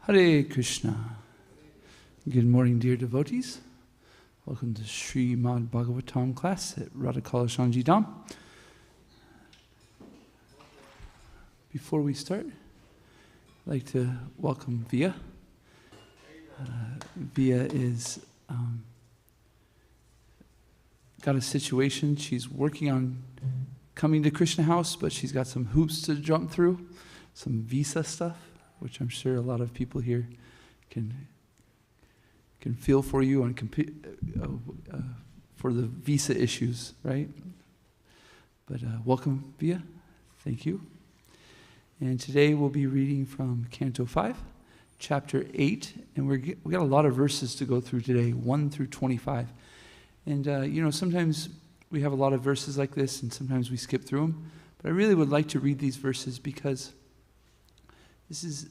Hare Krishna. Good morning, dear devotees. Welcome to Srimad Bhagavatam class at Radhakala Shanji Dham. Before we start, I'd like to welcome Via. Via is got a situation. She's working on coming to Krishna House, but she's got some hoops to jump through, some visa stuff, which I'm sure a lot of people here can feel for you and for the visa issues, right? But welcome, Via. Thank you. And today we'll be reading from Canto 5, Chapter 8, and we got a lot of verses to go through today, 1 through 25. And sometimes we have a lot of verses like this, and sometimes we skip through them. But I really would like to read these verses because this is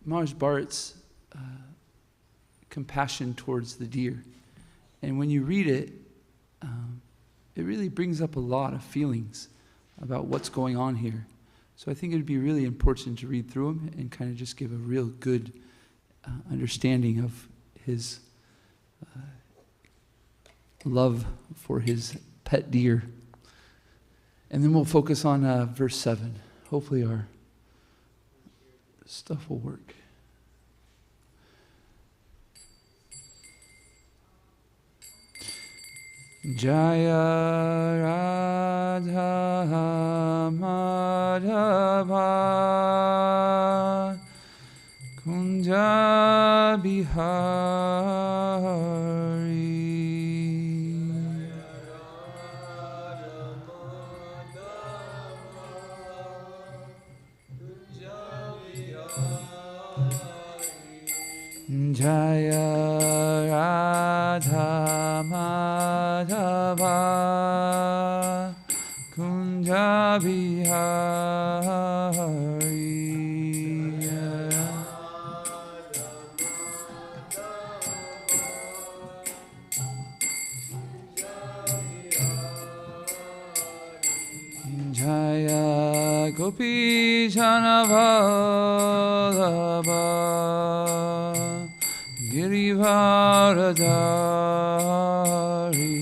Maharaj Bharat's compassion towards the deer. And when you read it, it really brings up a lot of feelings about what's going on here. So I think it would be really important to read through them and kind of just give a real good understanding of his love for his pet deer. And then we'll focus on verse 7. Hopefully our stuff will work. Jaya Radha Madhava Kunja Bihari Jaya Radha Madhava Kunja Bihari Jaya Gopi Janavallabha Girivaradari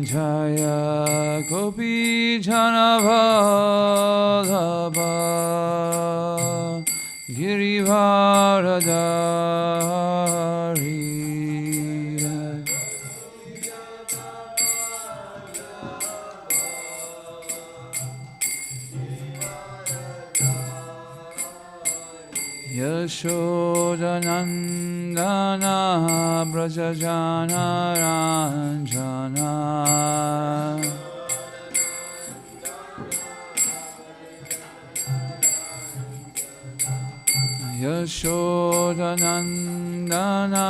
Jaya Gopi Janavallabha Girivaradari Yashodanandana Brajajana Ranjana Yashodanandana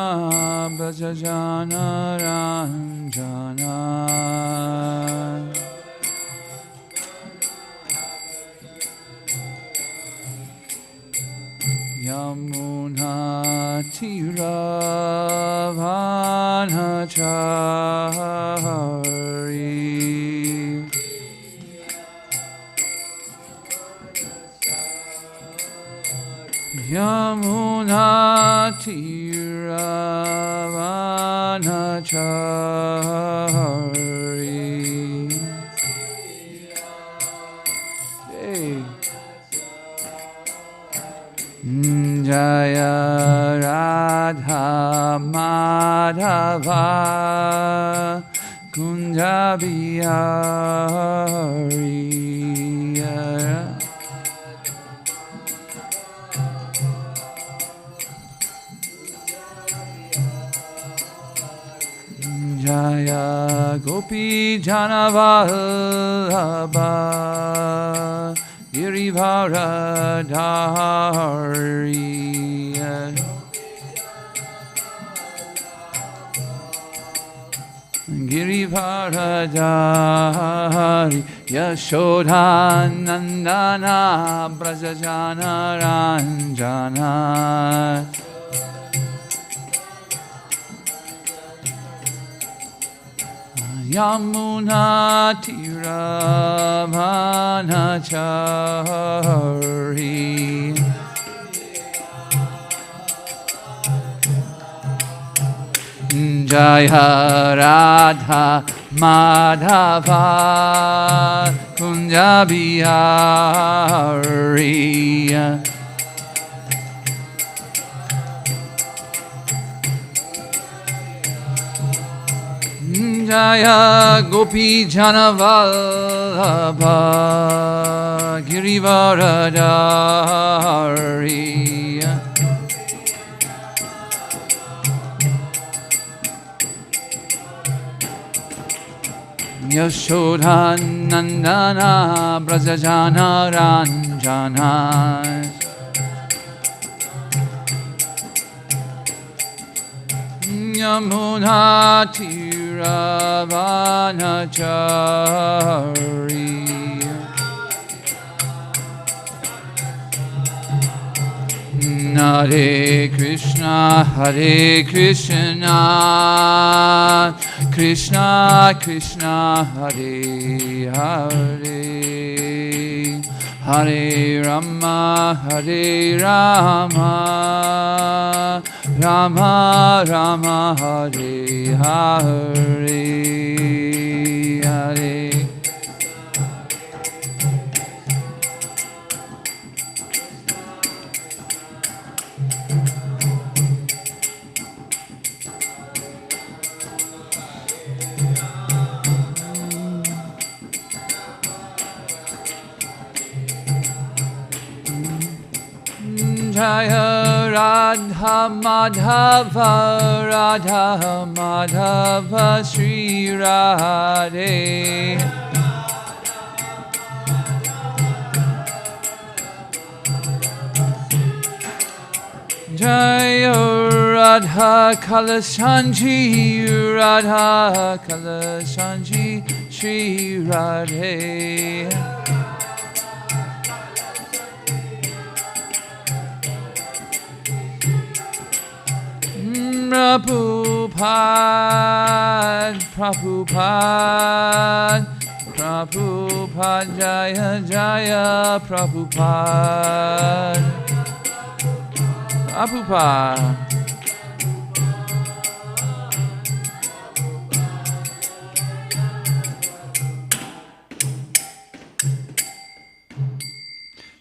Brajajana Ranjana Yamuna Tiravanachari Yamuna Tiravanachari Jaya Radha Madhava Kunja Bihari Jaya Gopi Janavallabha Girivaradari Girivaradari Yashodanandana Brajajana Ranjana Yamuna Tiravanachari Jaya Radha Madhava Kunja Bihari Jaya Gopi Janavallabha Girivaradari Yashodhanandana Brajajana Ranjana Yamuna Tiravanachari Hare Krishna Krishna Krishna Hare Hare Hare Rama Rama Rama Hare Hare Hare Jaya Radha Madhava Radha Madhava Sri Radhe Jaya Radha Kalashanji Radha Kalashanji Sri Radhe Prabhupada Jaya Jaya Prabhupada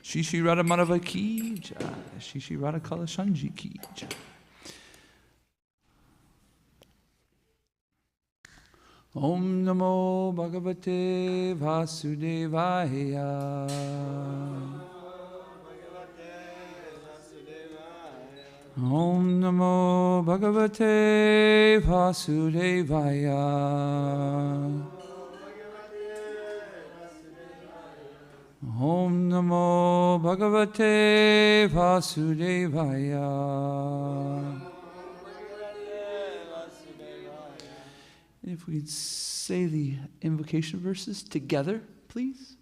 Shri Radha Madhava ki jai, Shri Radha Kalashanji ki jai. Om Namo Bhagavate Vasudevaya. Om Namo Bhagavate Vasudevaya. Om Namo Bhagavate Vasudevaya. If we could say the invocation verses together, please.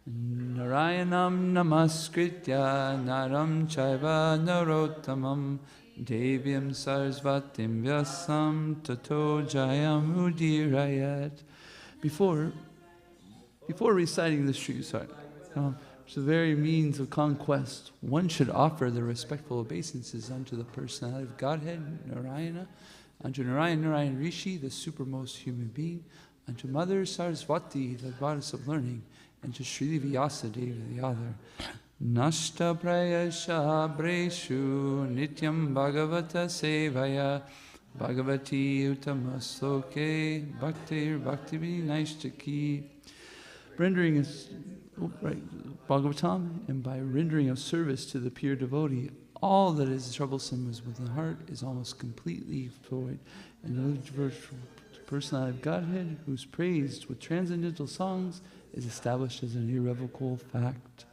Narayanam namaskritya naram chaiva narottamam devyam sarasvatim vyasam tato jayam udirayat. Before reciting the Sri Sart, which is the very means of conquest, one should offer the respectful obeisances unto the personality of Godhead, Narayana, unto Narayan Rishi, the supermost human being, unto Mother Saraswati, the goddess of learning, and to Sri Vyasa Deva, the author. Nashta prayasha breshu nityam bhagavata sevaya bhagavati utamasloke bhaktir bhaktivi naishtaki. Rendering Bhagavatam, and by rendering of service to the pure devotee, all that is troublesome within the heart is almost completely void. And the personality of Godhead, who is praised with transcendental songs, is established as an irrevocable fact.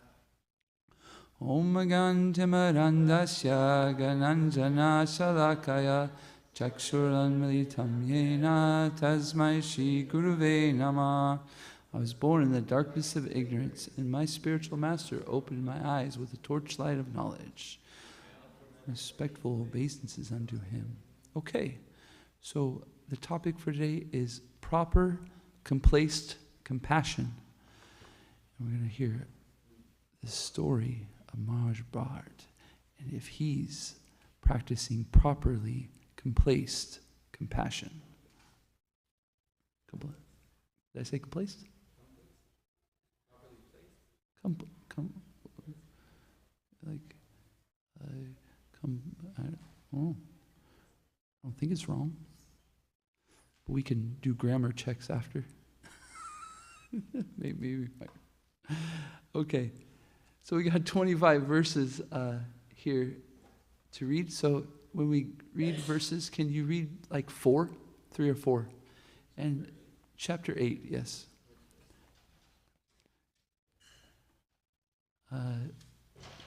Om Gantimarandasya Gananjana Shalakaya Chakshuran Militam Yena Tasmai Shri Guruve Namah. I was born in the darkness of ignorance, and my spiritual master opened my eyes with the torchlight of knowledge. Respectful obeisances unto him. Okay, So the topic for today is proper, complaced compassion. And we're going to hear the story of Maharaj Bharat, and if he's practicing properly complaced compassion. Did I say complaced? I don't think it's wrong. But we can do grammar checks after. Maybe we might. Okay. So we got 25 verses here to read. So when we read verses, can you read like 3 or 4? And chapter 8, yes.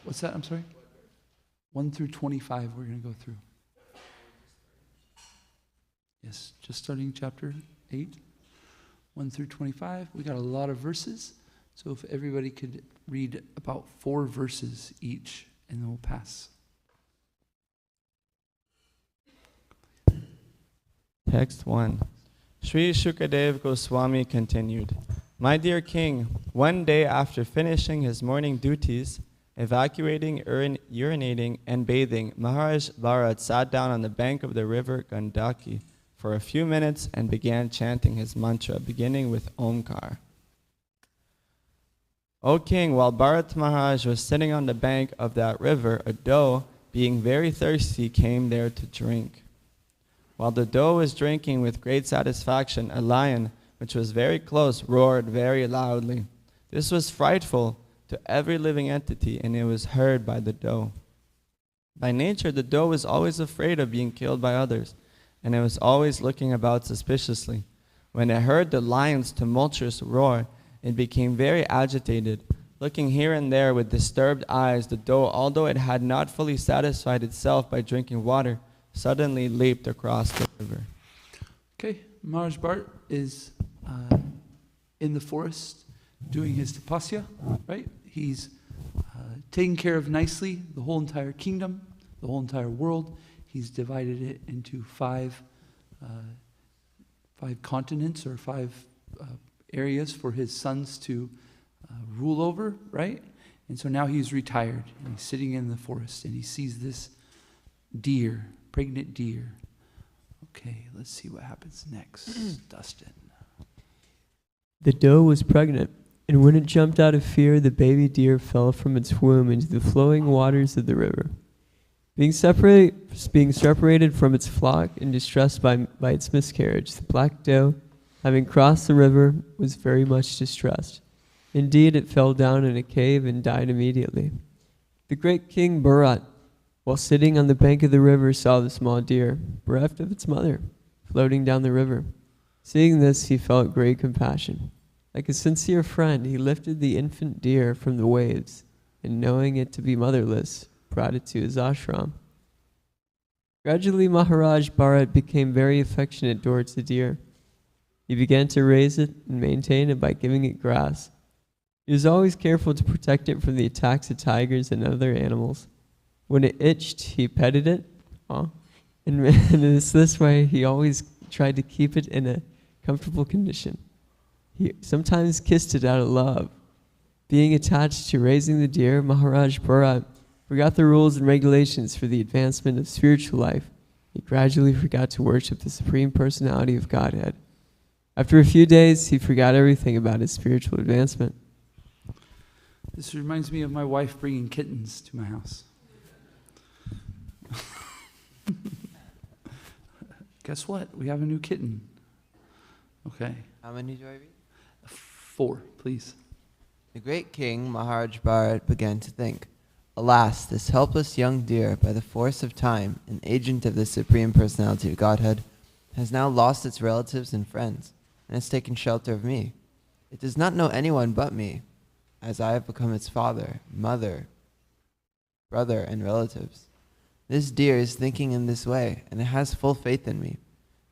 What's that? I'm sorry? 1 through 25 we're going to go through. Yes, just starting chapter 8, 1 through 25. We got a lot of verses, so if everybody could read about 4 verses each, and then we'll pass. Text 1. Sri Shukadev Goswami continued, "My dear king, one day after finishing his morning duties, evacuating, urinating, and bathing, Maharaj Bharat sat down on the bank of the river Gandaki for a few minutes and began chanting his mantra, beginning with Omkar. O king, while Bharat Maharaj was sitting on the bank of that river, a doe, being very thirsty, came there to drink. While the doe was drinking with great satisfaction, a lion, which was very close, roared very loudly. This was frightful to every living entity, and it was heard by the doe. By nature, the doe was always afraid of being killed by others, and it was always looking about suspiciously. When it heard the lion's tumultuous roar, it became very agitated. Looking here and there with disturbed eyes, the doe, although it had not fully satisfied itself by drinking water, suddenly leaped across the river." Okay, Maharaj Bharat is in the forest doing his tapasya, right? He's taking care of nicely the whole entire kingdom, the whole entire world. He's divided it into 5 continents or 5 areas for his sons to rule over, right? And so now he's retired, and he's sitting in the forest, and he sees this deer, pregnant deer. Okay, let's see what happens next. Dustin. The doe was pregnant, and when it jumped out of fear, the baby deer fell from its womb into the flowing waters of the river. Being separated from its flock and distressed by its miscarriage, the black doe, having crossed the river, was very much distressed. Indeed, it fell down in a cave and died immediately. The great king Bharat, while sitting on the bank of the river, saw the small deer, bereft of its mother, floating down the river. Seeing this, he felt great compassion. Like a sincere friend, he lifted the infant deer from the waves, and knowing it to be motherless, brought it to his ashram. Gradually, Maharaj Bharat became very affectionate towards the deer. He began to raise it and maintain it by giving it grass. He was always careful to protect it from the attacks of tigers and other animals. When it itched, he petted it, and this way he always tried to keep it in a comfortable condition. He sometimes kissed it out of love. Being attached to raising the deer, Maharaj Bharat forgot the rules and regulations for the advancement of spiritual life. He gradually forgot to worship the Supreme Personality of Godhead. After a few days, he forgot everything about his spiritual advancement. This reminds me of my wife bringing kittens to my house. Guess what? We have a new kitten. Okay. How many do I read? 4, please. The great king, Maharaj Bharat, began to think, "Alas, this helpless young deer, by the force of time, an agent of the Supreme Personality of Godhead, has now lost its relatives and friends, and has taken shelter of me. It does not know anyone but me, as I have become its father, mother, brother, and relatives. This deer is thinking in this way, and it has full faith in me.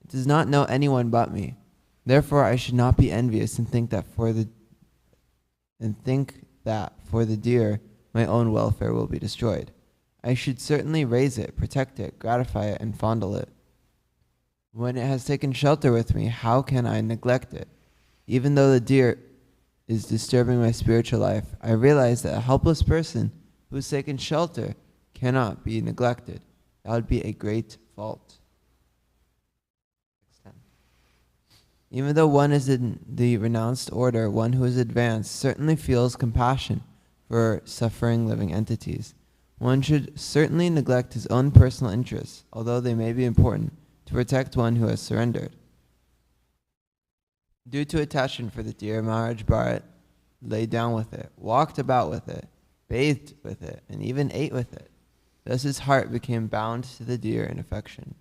It does not know anyone but me. Therefore, I should not be envious and think that for the deer, my own welfare will be destroyed. I should certainly raise it, protect it, gratify it, and fondle it. When it has taken shelter with me, how can I neglect it? Even though the deer is disturbing my spiritual life, I realize that a helpless person who has taken shelter cannot be neglected. That would be a great fault. Even though one is in the renounced order, one who is advanced certainly feels compassion for suffering living entities. One should certainly neglect his own personal interests, although they may be important, to protect one who has surrendered. Due to attachment for the deer, Maharaj Bharat lay down with it, walked about with it, bathed with it, and even ate with it. Thus his heart became bound to the deer in affection.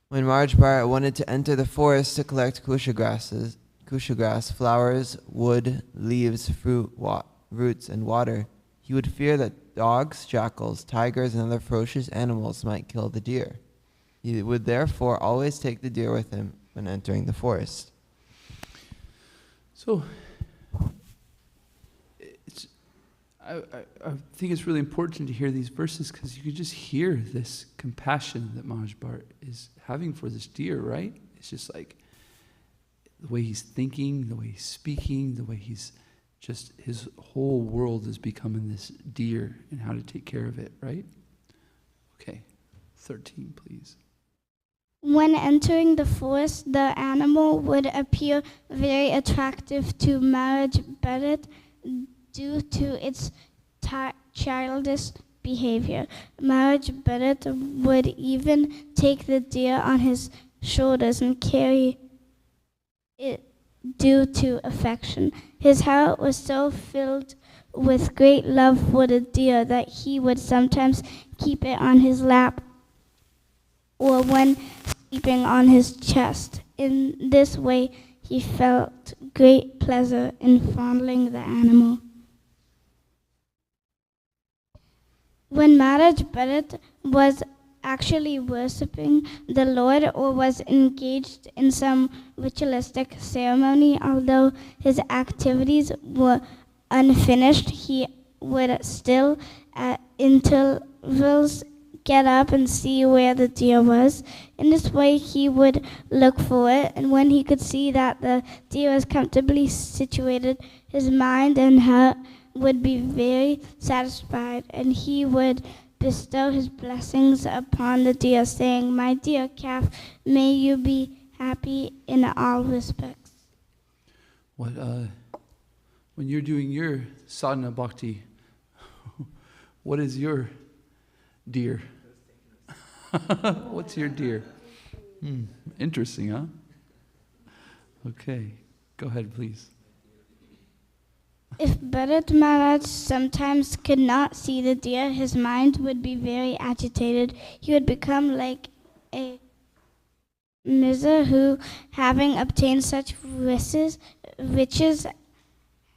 When Maharaj Bharat wanted to enter the forest to collect kusha grass, flowers, wood, leaves, roots, and water, he would fear that dogs, jackals, tigers, and other ferocious animals might kill the deer. He would therefore always take the deer with him when entering the forest. So, I think it's really important to hear these verses because you can just hear this compassion that Maharaj Bharat is having for this deer, right? It's just like the way he's thinking, the way he's speaking, the way he's just, his whole world is becoming this deer and how to take care of it, right? Okay, 13, please. When entering the forest, the animal would appear very attractive to Maharaj Bharat due to its childish behavior. Maharaj Bharat would even take the deer on his shoulders and carry it due to affection. His heart was so filled with great love for the deer that he would sometimes keep it on his lap or when sleeping on his chest. In this way, he felt great pleasure in fondling the animal. When Maharaj Bharat was actually worshipping the Lord or was engaged in some ritualistic ceremony, although his activities were unfinished, he would still at intervals get up and see where the deer was. In this way, he would look for it, and when he could see that the deer was comfortably situated, his mind and heart would be very satisfied, and he would bestow his blessings upon the deer, saying, "My dear calf, may you be happy in all respects." When you're doing your sadhana bhakti, what is your deer? What's your deer? Interesting, huh? Okay, go ahead, please. If Bharat Maharaj sometimes could not see the deer, his mind would be very agitated. He would become like a miser who, having obtained such riches,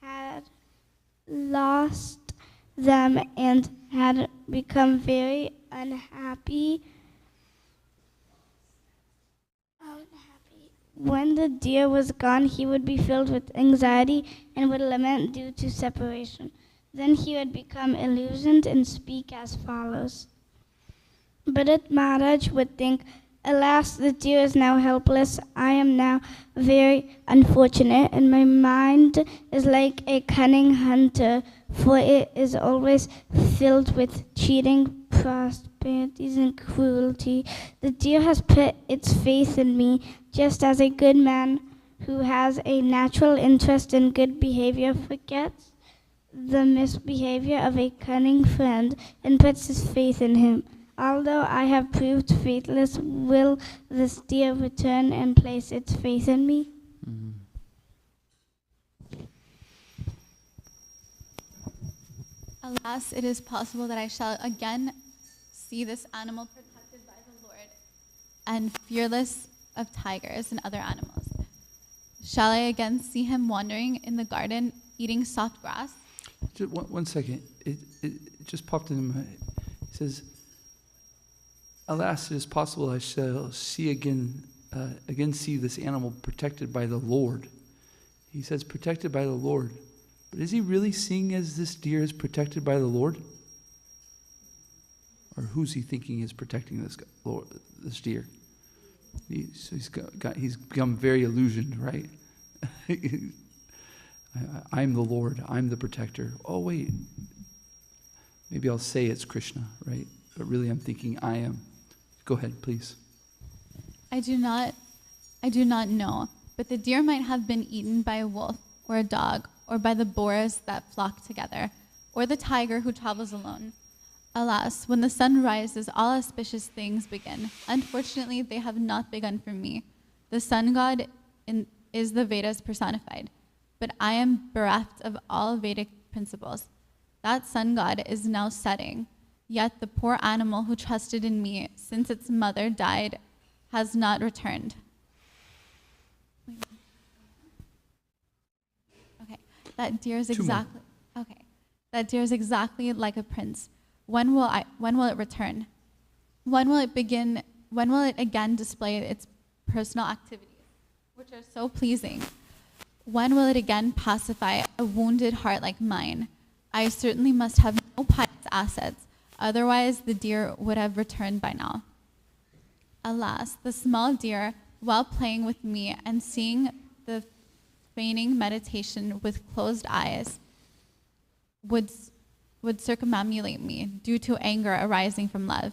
had lost them and had become very unhappy. When the deer was gone, he would be filled with anxiety and would lament due to separation. Then he would become illusioned and speak as follows. Bharat Maharaj would think, "Alas, the deer is now helpless. I am now very unfortunate, and my mind is like a cunning hunter, for it is always filled with cheating, prosperities, and cruelty. The deer has put its faith in me, just as a good man who has a natural interest in good behavior forgets the misbehavior of a cunning friend and puts his faith in him. Although I have proved faithless, will this deer return and place its faith in me?" Alas, it is possible that I shall again see this animal protected by the Lord and fearless of tigers and other animals. Shall I again see him wandering in the garden, eating soft grass? Just one second. It just popped into my head. It says, "Alas, it is possible I shall see again see this animal protected by the Lord." He says protected by the Lord. But is he really seeing as this deer is protected by the Lord? Or who's he thinking is protecting this deer? So he's become very illusioned, right? I'm the Lord. I'm the protector. Oh, wait. Maybe I'll say it's Krishna, right? But really I'm thinking I am. Go ahead, please. I do not know, but the deer might have been eaten by a wolf or a dog, or by the boars that flock together, or the tiger who travels alone. Alas, when the sun rises, all auspicious things begin. Unfortunately, they have not begun for me. The sun god is the Vedas personified, but I am bereft of all Vedic principles. That sun god is now setting, yet the poor animal who trusted in me since its mother died has not returned. Okay, that deer is exactly like a prince. When will it return? When will it again display its personal activities, which are so pleasing? When will it again pacify a wounded heart like mine? I certainly must have no pious assets, otherwise the deer would have returned by now. Alas, the small deer, while playing with me and seeing the feigning meditation with closed eyes, would circumambulate me due to anger arising from love,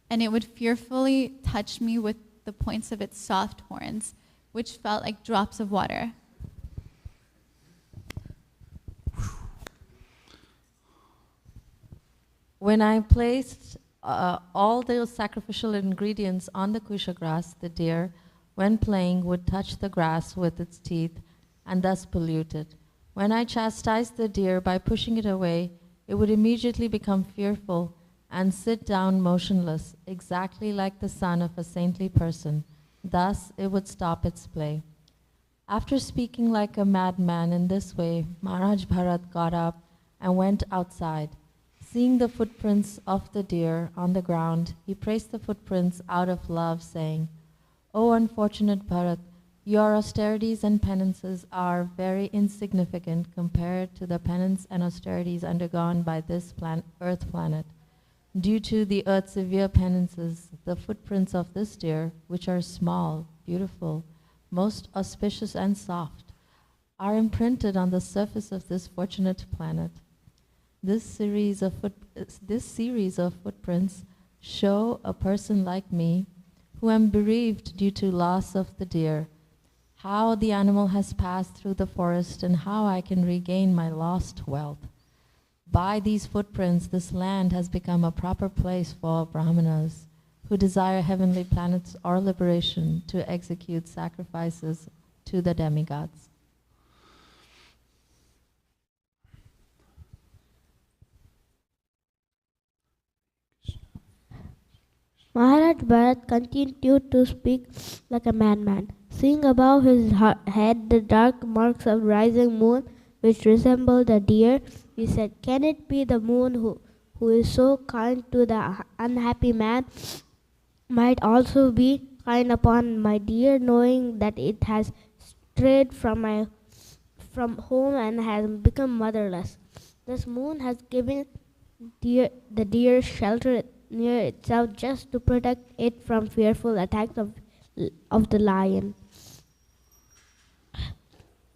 and it would fearfully touch me with the points of its soft horns, which felt like drops of water. When I placed all the sacrificial ingredients on the kusha grass, the deer, when playing, would touch the grass with its teeth and thus pollute it. When I chastised the deer by pushing it away, it would immediately become fearful and sit down motionless, exactly like the son of a saintly person. Thus, it would stop its play. After speaking like a madman in this way, Maharaj Bharat got up and went outside. Seeing the footprints of the deer on the ground, he praised the footprints out of love, saying, "O unfortunate Bharat, your austerities and penances are very insignificant compared to the penance and austerities undergone by this earth planet. Due to the earth's severe penances, the footprints of this deer, which are small, beautiful, most auspicious and soft, are imprinted on the surface of this fortunate planet. This series of footprints show a person like me, who am bereaved due to loss of the deer, how the animal has passed through the forest and how I can regain my lost wealth. By these footprints, this land has become a proper place for Brahmanas who desire heavenly planets or liberation to execute sacrifices to the demigods." Maharaj Bharat continued to speak like a madman. Seeing above his head the dark marks of rising moon, which resembled a deer, he said, "Can it be the moon who is so kind to the unhappy man, might also be kind upon my deer, knowing that it has strayed from home and has become motherless? This moon has given the deer shelter near itself just to protect it from fearful attacks of the lion."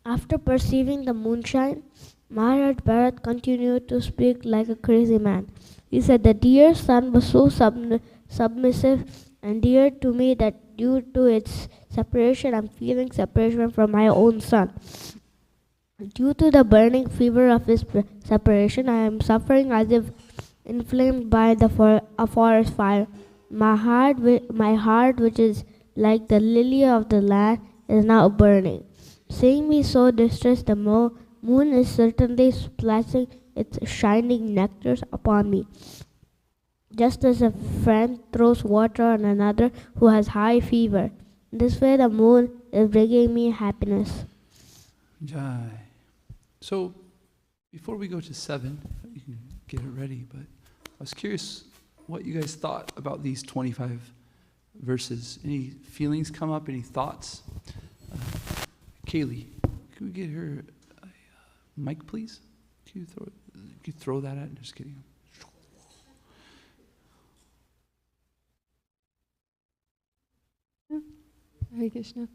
After perceiving the moonshine, Maharaj Bharat continued to speak like a crazy man. He said, "The deer's son was so submissive and dear to me that due to its separation, I'm feeling separation from my own son. Due to the burning fever of this separation, I am suffering as if inflamed by a forest fire. My heart, which is like the lily of the land, is now burning." Seeing me so distressed, the moon is certainly splashing its shining nectar upon me, just as a friend throws water on another who has high fever. This way the moon is bringing me happiness. Jai. So, before we go to 7, you can get it ready, but I was curious what you guys thought about these 25 verses. Any feelings come up? Any thoughts? Kaylee, can we get her a mic, please? Can you throw that at? Just kidding. Hare Krishna.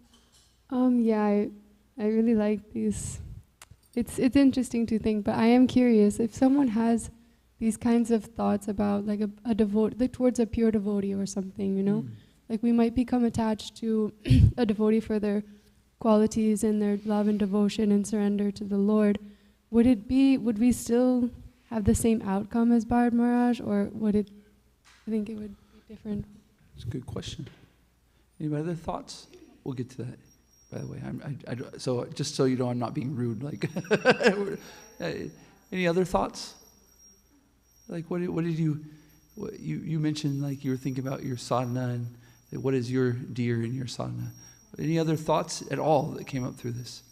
Yeah, I really like these. It's interesting to think, but I am curious if someone has these kinds of thoughts about like a devote, like towards a pure devotee or something, you know, like we might become attached to a devotee for their qualities and their love and devotion and surrender to the Lord. Would we still have the same outcome as Bharat Maharaj, or I think it would be different? It's a good question. Any other thoughts? We'll get to that. By the way, so just so you know, I'm not being rude. Like, any other thoughts? Like, what did you mentioned? Like, you were thinking about your sadhana and what is your deer in your sadhana. Any other thoughts at all that came up through this?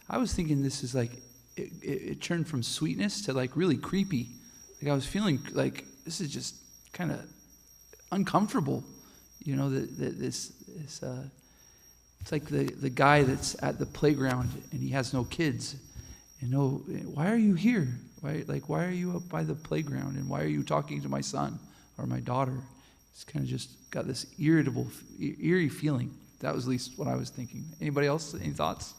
I was thinking this is like it turned from sweetness to like really creepy. Like I was feeling like this is just kind of uncomfortable. You know, this it's like the guy that's at the playground and he has no kids. And why are you here? Why are you up by the playground? And why are you talking to my son or my daughter? It's kind of just got this eerie feeling. That was at least what I was thinking. Anybody else? Any thoughts?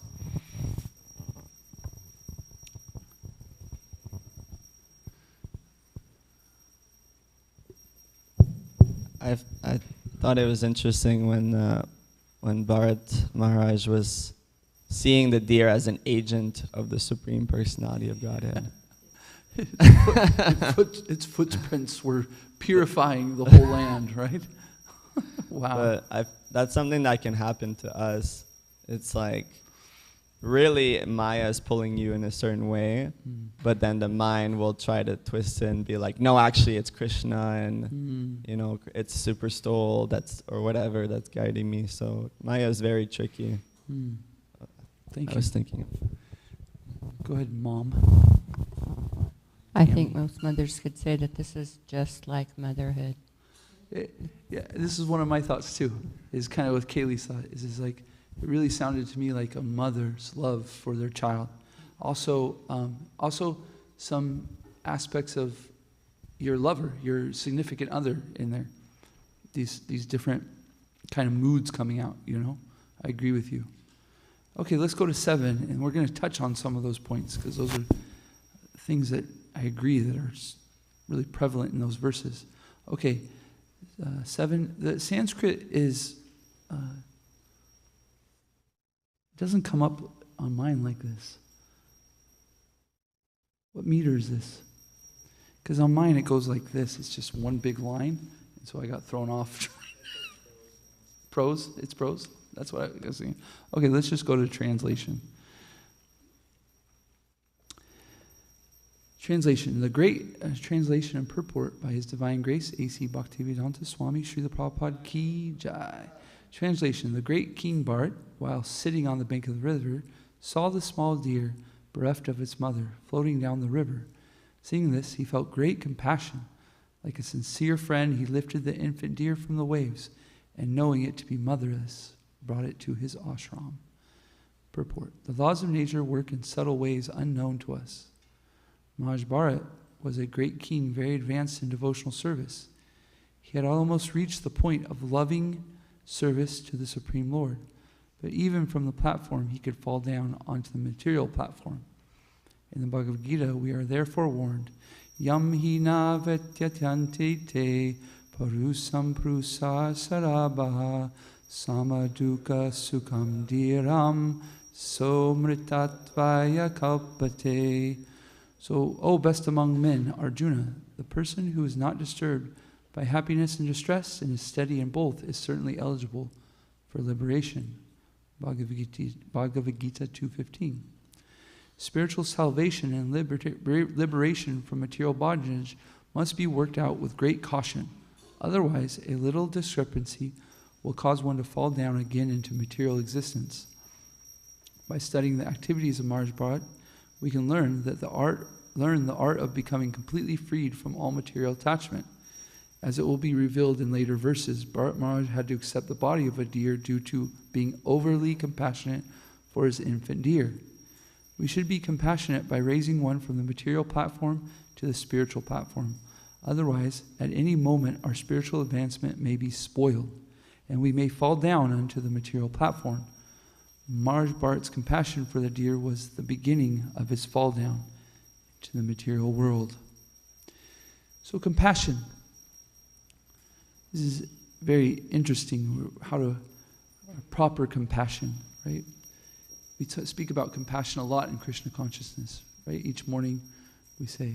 I thought it was interesting when Bharat Maharaj was seeing the deer as an agent of the Supreme Personality of Godhead. Its footprints were purifying the whole land, right? Wow. But that's something that can happen to us. It's like really Maya is pulling you in a certain way, but then the mind will try to twist it and be like, no, actually it's Krishna and you know, it's Super Stole or whatever that's guiding me. So Maya is very tricky. Thank you. I was thinking. Go ahead, Mom. I think most mothers could say that this is just like motherhood. Yeah, this is one of my thoughts too. Is kind of what Kaylee's thought is like. It really sounded to me like a mother's love for their child. Also some aspects of your lover, your significant other in there. These different kind of moods coming out. You know, I agree with you. Okay, let's go to 7, and we're going to touch on some of those points because those are things that I agree that are really prevalent in those verses. Okay, 7. The Sanskrit is doesn't come up on mine like this. What meter is this? Because on mine it goes like this. It's just one big line, and so I got thrown off. Prose? It's prose? That's what I was thinking. Okay, let's just go to translation. Translation. The great translation and purport by His Divine Grace, A.C. Bhaktivedanta Swami Srila Prabhupada Ki Jai. Translation. The great King Bharat, while sitting on the bank of the river, saw the small deer, bereft of its mother, floating down the river. Seeing this, he felt great compassion. Like a sincere friend, he lifted the infant deer from the waves, and knowing it to be motherless, brought it to his ashram. Purport. The laws of nature work in subtle ways unknown to us. Maharaj Bharat was a great king, very advanced in devotional service. He had almost reached the point of loving service to the Supreme Lord. But even from the platform, he could fall down onto the material platform. In the Bhagavad Gita, we are therefore warned, Yam hina vetyatyante te parusam prusa sarabaha samaduka sukham dhiram somritatvaya kalpate. So, O best among men, Arjuna, the person who is not disturbed by happiness and distress and is steady in both is certainly eligible for liberation. Bhagavad Gita 2:15. Spiritual salvation and liberation from material bondage must be worked out with great caution. Otherwise, a little discrepancy will cause one to fall down again into material existence. By studying the activities of Maharaj Bharat, we can learn the art of becoming completely freed from all material attachment. As it will be revealed in later verses, Bharat Maharaj had to accept the body of a deer due to being overly compassionate for his infant deer. We should be compassionate by raising one from the material platform to the spiritual platform. Otherwise, at any moment, our spiritual advancement may be spoiled. and we may fall down onto the material platform. Maharaj Bharat's compassion for the deer was the beginning of his fall down to the material world. So compassion. This is very interesting, how to proper compassion, right? We speak about compassion a lot in Krishna consciousness, right? Each morning we say,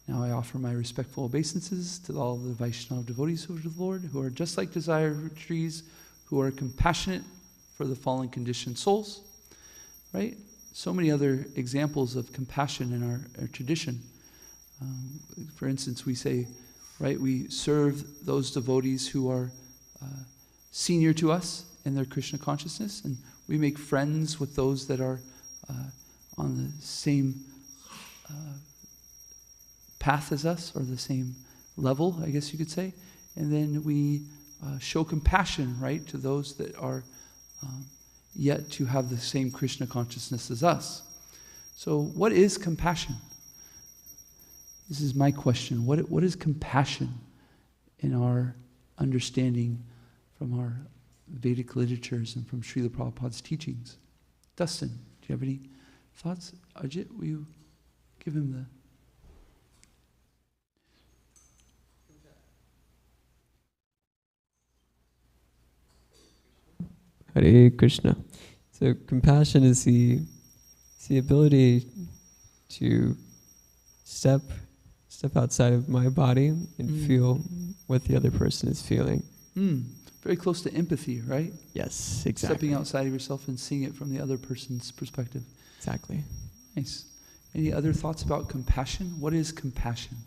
now I offer my respectful obeisances to all the Vaishnava devotees of the Lord, who are just like desire trees, who are compassionate for the fallen conditioned souls, right? So many other examples of compassion in our tradition. For instance, we say, right, we serve those devotees who are senior to us in their Krishna consciousness, and we make friends with those that are on the same path as us, or the same level, I guess you could say. And then we show compassion, right, to those that are yet to have the same Krishna consciousness as us. So what is compassion? This is my question. What is compassion in our understanding from our Vedic literatures and from Srila Prabhupada's teachings? Dustin, do you have any thoughts? Ajit, will you give him the... Hare Krishna. So compassion is the ability to step outside of my body and feel what the other person is feeling. Very close to empathy, right? Yes, exactly. Stepping outside of yourself and seeing it from the other person's perspective. Exactly. Nice. Any other thoughts about compassion? What is compassion?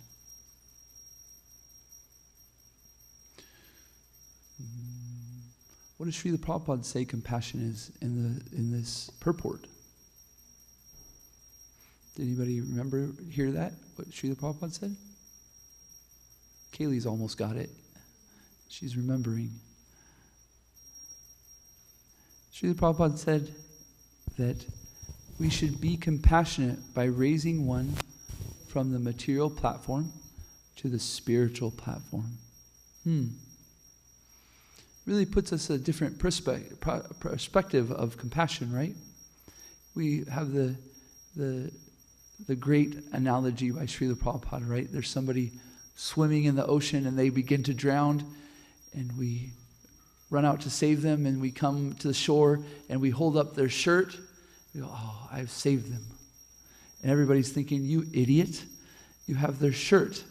What does Srila Prabhupada say compassion is in this purport? Did anybody hear that? What Srila Prabhupada said? Kaylee's almost got it. She's remembering. Srila Prabhupada said that we should be compassionate by raising one from the material platform to the spiritual platform. Really puts us a different perspective of compassion, right? We have the great analogy by Srila Prabhupada, right? There's somebody swimming in the ocean and they begin to drown, and we run out to save them, and we come to the shore and we hold up their shirt. We go, oh, I've saved them. And everybody's thinking, you idiot, you have their shirt,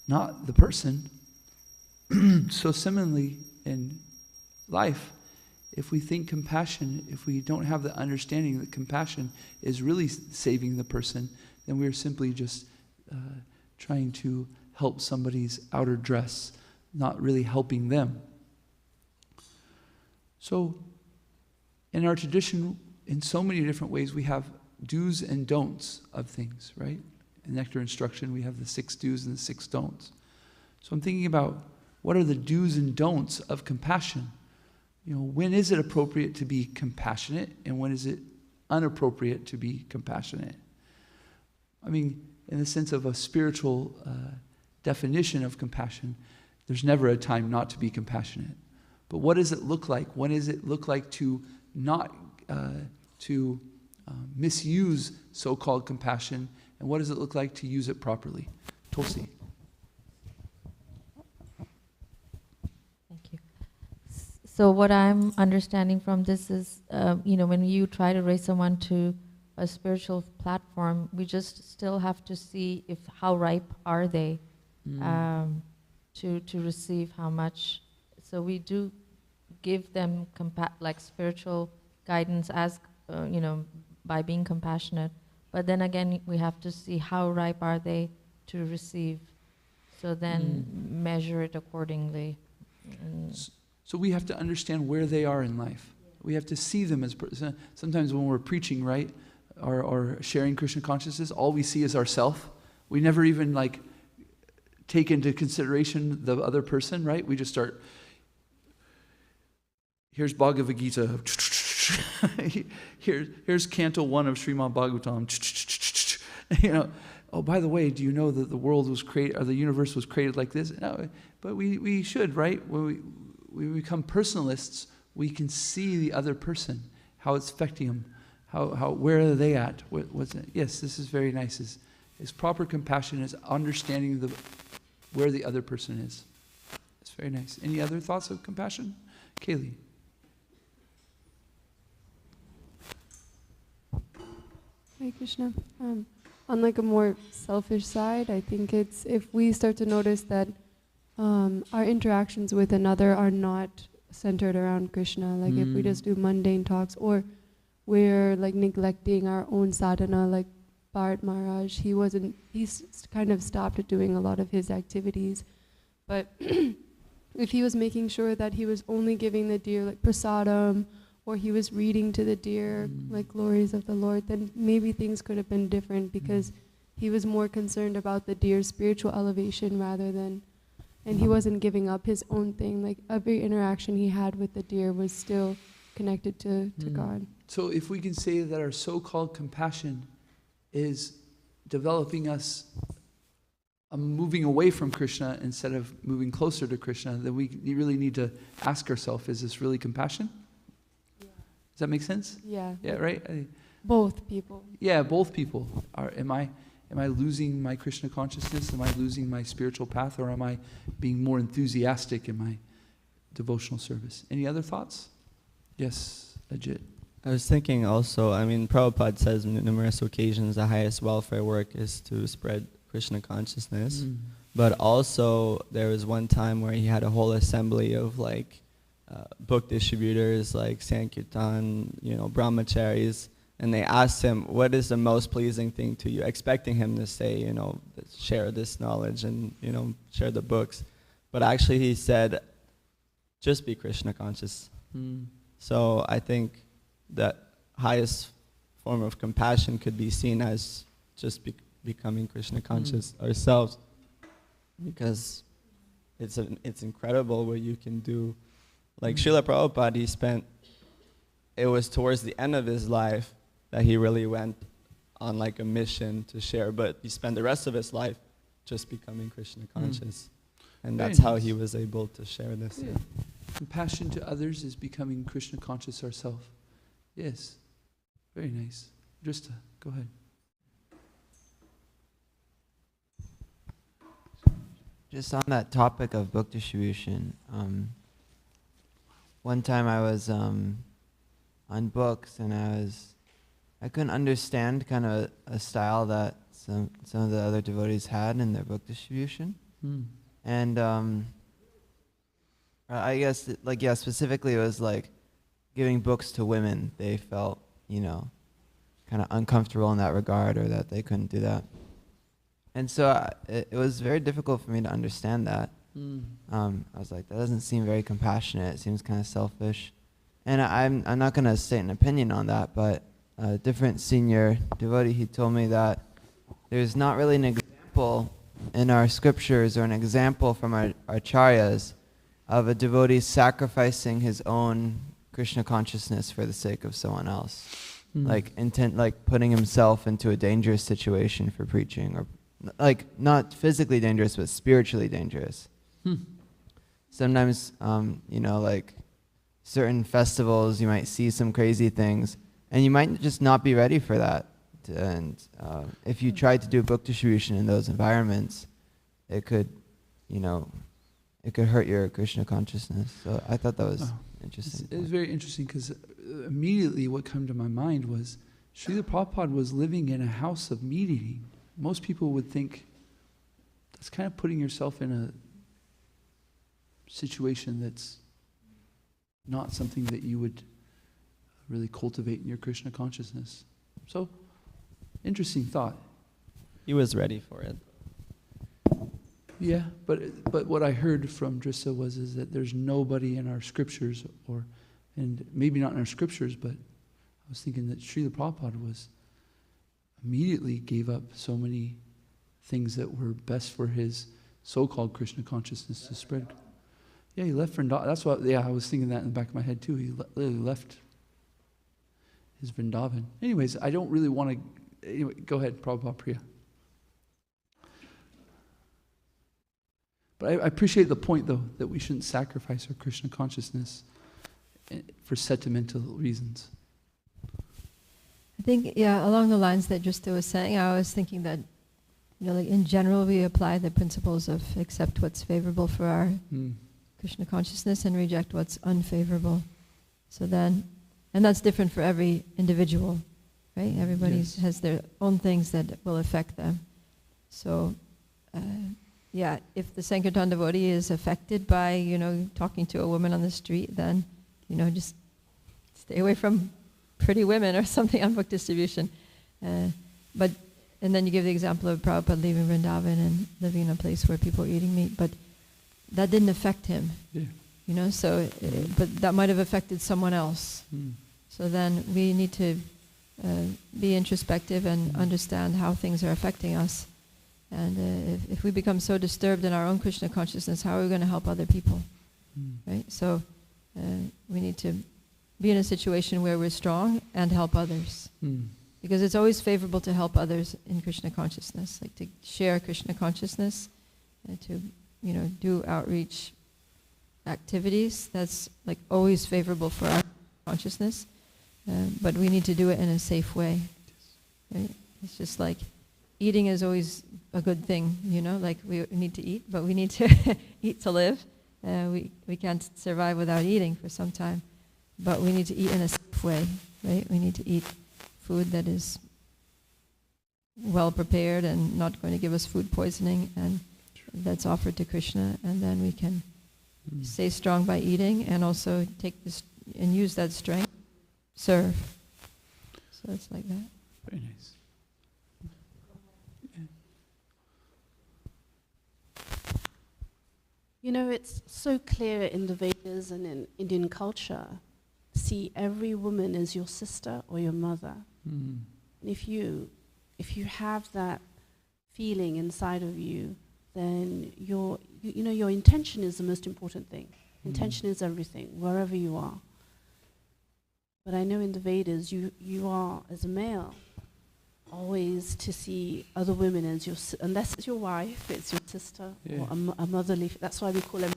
not the person. So similarly, in life, if we think compassion, if we don't have the understanding that compassion is really saving the person, then we're simply just trying to help somebody's outer dress, not really helping them. So in our tradition, in so many different ways, we have do's and don'ts of things, right? In nectar instruction, we have the 6 do's and the 6 don'ts. So I'm thinking about, what are the do's and don'ts of compassion? You know, when is it appropriate to be compassionate, and when is it inappropriate to be compassionate? I mean, in the sense of a spiritual definition of compassion, there's never a time not to be compassionate. But what does it look like? When does it look like to not misuse so-called compassion, and what does it look like to use it properly? Tulsi. So what I'm understanding from this is, when you try to raise someone to a spiritual platform, we just still have to see how ripe are they to receive how much. So we do give them spiritual guidance as by being compassionate. But then again, we have to see how ripe are they to receive. So then measure it accordingly. So we have to understand where they are in life. We have to see them as, sometimes when we're preaching, right, or sharing Krishna consciousness, all we see is ourself. We never even take into consideration the other person, right? We just start, here's Bhagavad Gita. Here's Canto 1 of Srimad Bhagavatam. Oh, by the way, do you know that the world was created, or the universe was created like this? No, but we should, right? we become personalists, we can see the other person, how it's affecting them, where are they at? What's it? Yes, this is very nice. Is proper compassion is understanding where the other person is. It's very nice. Any other thoughts of compassion? Kaylee. Hare Krishna. On like a more selfish side, I think it's if we start to notice that our interactions with another are not centered around Krishna, like if we just do mundane talks, or we're like neglecting our own sadhana, like Bharat Maharaj, he's kind of stopped doing a lot of his activities. But if he was making sure that he was only giving the deer like prasadam, or he was reading to the deer like glories of the Lord, then maybe things could have been different, because he was more concerned about the deer's spiritual elevation rather than, and he wasn't giving up his own thing. Like every interaction he had with the deer was still connected to God. So if we can say that our so-called compassion is developing us moving away from Krishna instead of moving closer to Krishna, then we really need to ask ourselves, is this really compassion? Does that make sense? Yeah. Yeah, right? Both people. Yeah, both people. Am I losing my Krishna consciousness? Am I losing my spiritual path? Or am I being more enthusiastic in my devotional service? Any other thoughts? Yes, Ajit. I was thinking also, I mean, Prabhupada says on numerous occasions the highest welfare work is to spread Krishna consciousness. But also there was one time where he had a whole assembly of like book distributors like Sankirtan, brahmacharis, and they asked him, what is the most pleasing thing to you? Expecting him to say, share this knowledge and, share the books. But actually he said, just be Krishna conscious. So I think that highest form of compassion could be seen as just becoming Krishna conscious ourselves, because it's incredible what you can do. Like Srila Prabhupada, it was towards the end of his life that he really went on like a mission to share, but he spent the rest of his life just becoming Krishna conscious. And Very that's how nice. he was able to share this. Yeah. Compassion to others is becoming Krishna conscious ourselves. Yes. Very nice. Drista, go ahead. Just on that topic of book distribution, one time I was on books, and I couldn't understand kind of a style that some of the other devotees had in their book distribution. And I guess specifically it was like giving books to women. They felt kind of uncomfortable in that regard, or that they couldn't do that. And so it was very difficult for me to understand that. I was like, that doesn't seem very compassionate. It seems kind of selfish. And I'm not going to state an opinion on that, but a different senior devotee, he told me that there's not really an example in our scriptures or an example from our acharyas of a devotee sacrificing his own Krishna consciousness for the sake of someone else. Like putting himself into a dangerous situation for preaching, or like not physically dangerous, but spiritually dangerous. Sometimes, like certain festivals, you might see some crazy things, and you might just not be ready for that. And if you tried to do book distribution in those environments, it could hurt your Krishna consciousness. So I thought that was interesting. It was very interesting, because immediately what came to my mind was Srila Prabhupada was living in a house of meat eating. Most people would think that's kind of putting yourself in a situation that's not something that you would really cultivate in your Krishna consciousness. So, interesting thought. He was ready for it. Yeah, but what I heard from Drissa is that there's nobody in our scriptures, and maybe not in our scriptures, but I was thinking that Srila Prabhupada immediately gave up so many things that were best for his so-called Krishna consciousness to spread. Yeah, he left Vrindavan. That's what. Yeah, I was thinking that in the back of my head too. He literally left his Vrindavan. Anyways, I don't really want to. Anyway, go ahead, Prabhupada Priya. But I appreciate the point, though, that we shouldn't sacrifice our Krishna consciousness for sentimental reasons. I think, yeah, along the lines that Justa was saying, I was thinking that, like in general, we apply the principles of accept what's favorable for our Krishna consciousness and reject what's unfavorable. So then, and that's different for every individual, right? Everybody has their own things that will affect them. So, yeah, if the Sankirtan devotee is affected by, talking to a woman on the street, then, just stay away from pretty women or something on book distribution. And then you give the example of Prabhupada leaving Vrindavan and living in a place where people are eating meat, but that didn't affect him, so, but that might have affected someone else. So then we need to be introspective and understand how things are affecting us. And if we become so disturbed in our own Krishna consciousness, how are we going to help other people? Right? So we need to be in a situation where we're strong and help others. Because it's always favorable to help others in Krishna consciousness, like to share Krishna consciousness and to, do outreach activities. That's like always favorable for our consciousness. But we need to do it in a safe way. Right? It's just like eating is always a good thing, like we need to eat, but we need to eat to live. We can't survive without eating for some time, but we need to eat in a safe way, right? We need to eat food that is well prepared and not going to give us food poisoning, and that's offered to Krishna, and then we can stay strong by eating and also take this and use that strength to serve. So it's like that. Very nice. It's so clear in the Vedas and in Indian culture. See every woman as your sister or your mother. And if you have that feeling inside of you, then your intention is the most important thing. Intention is everything, wherever you are. But I know in the Vedas, you are, as a male, always to see other women as unless it's your wife, it's your sister, or a motherly. That's why we call them.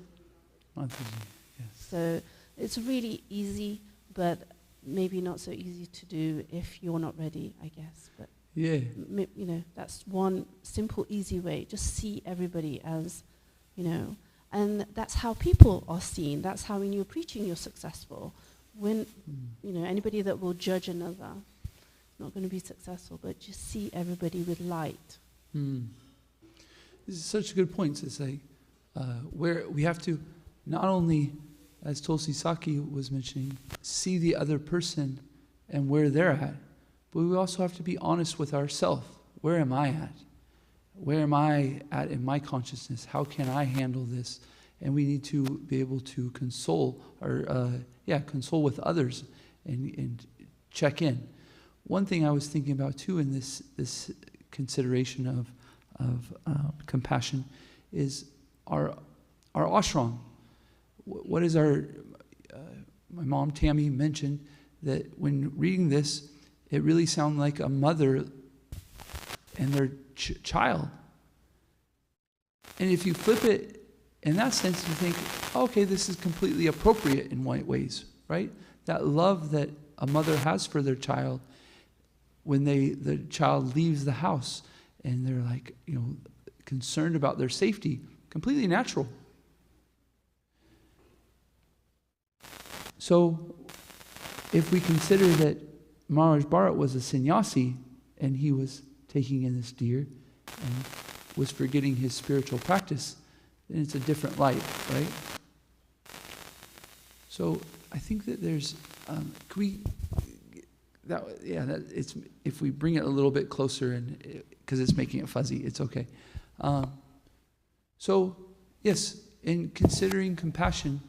So it's really easy, but maybe not so easy to do if you're not ready, I guess. But that's one simple, easy way. Just see everybody as, and that's how people are seen. That's how when you're preaching, you're successful. When anybody that will judge another, not going to be successful, but just see everybody with light. This is such a good point. It's like where we have to not only, as Tulsi Saki was mentioning, see the other person and where they're at, but we also have to be honest with ourselves. Where am I at? Where am I at in my consciousness? How can I handle this? And we need to be able to console with others and check in. One thing I was thinking about too in this consideration of compassion is our ashram. What is our? My mom Tammy mentioned that when reading this, it really sounded like a mother and their child. And if you flip it in that sense, you think, okay, this is completely appropriate in ways, right? That love that a mother has for their child when the child leaves the house and they're like, concerned about their safety, completely natural. So if we consider that Maharaj Bharat was a sannyasi and he was taking in this deer and was forgetting his spiritual practice, then it's a different light, right? So I think that there's, if we bring it a little bit closer, and because it's making it fuzzy, it's okay. So yes, in considering compassion,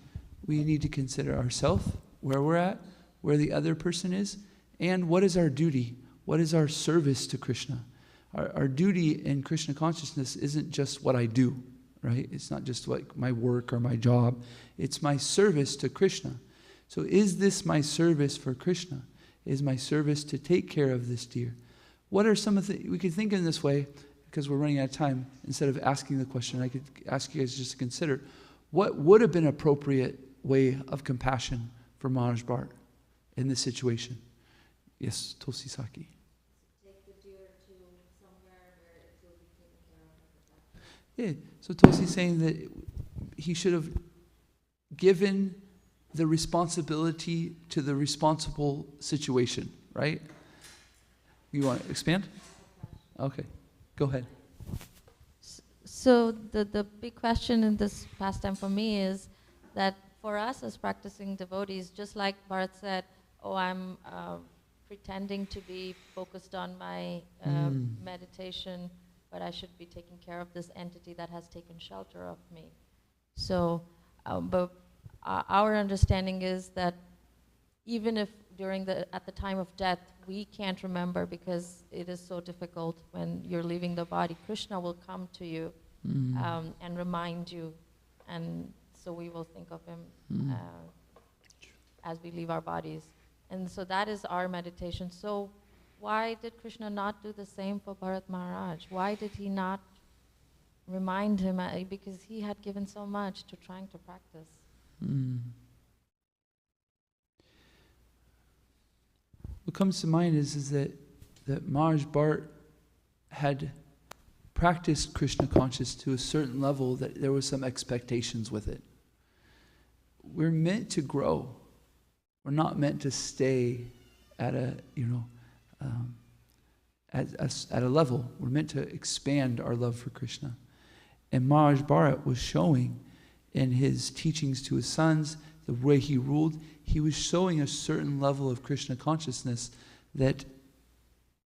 we need to consider ourselves, where we're at, where the other person is, and what is our duty? What is our service to Krishna? Our duty in Krishna consciousness isn't just what I do, right? It's not just like my work or my job. It's my service to Krishna. So is this my service for Krishna? Is my service to take care of this deer? What are some of the, we could think in this way, because we're running out of time, instead of asking the question, I could ask you guys just to consider, what would have been an appropriate way of compassion for Maharaj Bharat in this situation? Yes, Tulsi Saki. Take the deer to somewhere where it will be taken care of. Yeah, so Tulsi's saying that he should have given the responsibility to the responsible situation, right? You want to expand? Okay, go ahead. So the big question in this pastime for me is that for us as practicing devotees, just like Bharat said, oh, I'm pretending to be focused on my meditation, but I should be taking care of this entity that has taken shelter of me. So, but our understanding is that even if at the time of death, we can't remember because it is so difficult when you're leaving the body, Krishna will come to you and remind you, and so we will think of him as we leave our bodies. And so that is our meditation. So why did Krishna not do the same for Bharat Maharaj? Why did he not remind him? Because he had given so much to trying to practice. What comes to mind is that Maharaj Bharat had practiced Krishna consciousness to a certain level that there was some expectations with it. We're meant to grow. We're not meant to stay at a at a level. We're meant to expand our love for Krishna. And Maharaj Bharat was showing in his teachings to his sons, the way he ruled, he was showing a certain level of Krishna consciousness that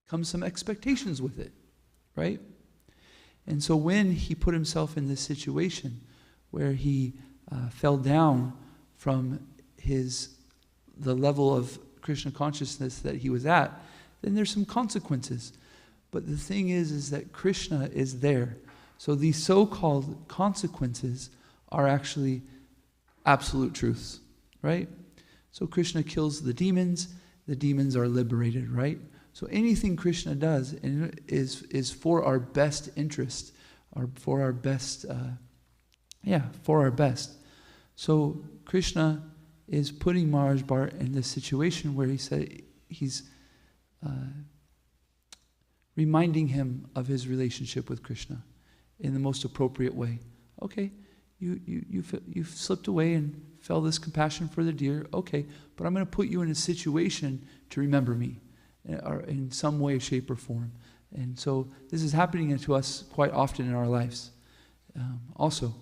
comes some expectations with it, right? And so when he put himself in this situation where he fell down from the level of Krishna consciousness that he was at, then there's some consequences. But the thing is that Krishna is there. So these so-called consequences are actually absolute truths, right? So Krishna kills the demons are liberated, right? So anything Krishna does is for our best interest, or for our best, for our best. So Krishna is putting Maharaj Bharat in this situation where he's reminding him of his relationship with Krishna in the most appropriate way. Okay, you've slipped away and felt this compassion for the deer. Okay, but I'm going to put you in a situation to remember me, or in some way, shape, or form. And so this is happening to us quite often in our lives. Also,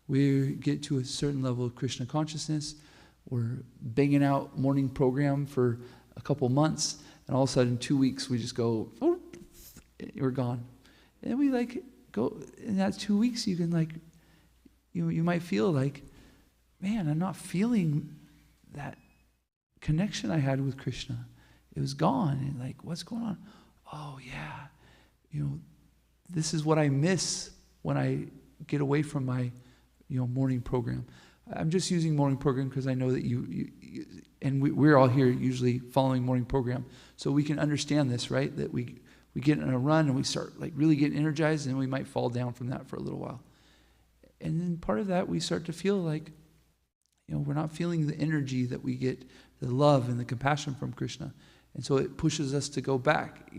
we get to a certain level of Krishna consciousness. We're banging out morning program for a couple months, and all of a sudden, 2 weeks, we just go, oh, we're gone. And then we go, in that 2 weeks, you can you might feel like, man, I'm not feeling that connection I had with Krishna. It was gone. And what's going on? Oh, yeah. This is what I miss when I get away from my, morning program. I'm just using morning program because I know that we're all here usually following morning program. So we can understand this, right? That we get in a run and we start really getting energized, and we might fall down from that for a little while. And then part of that, we start to feel like, we're not feeling the energy that we get, the love and the compassion from Krishna. And so it pushes us to go back,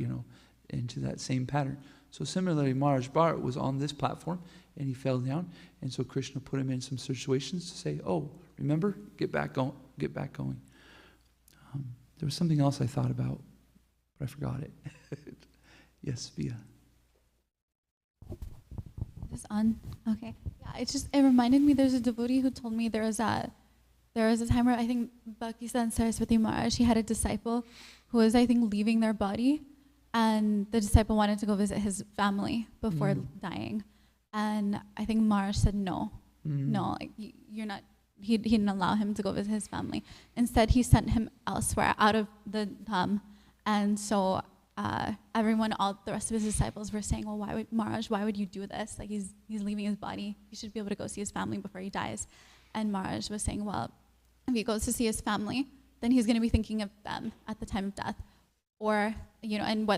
into that same pattern. So similarly, Maharaj Bharat was on this platform and he fell down. And so Krishna put him in some situations to say, oh, remember, get back going. There was something else I thought about, but I forgot it. Yes, Via. This on? Okay. Yeah, it reminded me, there's a devotee who told me there was a time where I think Bhakti-Siddhanta Saraswati Maharaj, he had a disciple who was, I think, leaving their body, and the disciple wanted to go visit his family before dying. And I think Maharaj said no. No, you're not, he didn't allow him to go visit his family. Instead, he sent him elsewhere, out of the dham. And so everyone, all the rest of his disciples were saying, well, why would you do this? He's leaving his body. He should be able to go see his family before he dies. And Maharaj was saying, well, if he goes to see his family, then he's going to be thinking of them at the time of death. Or, and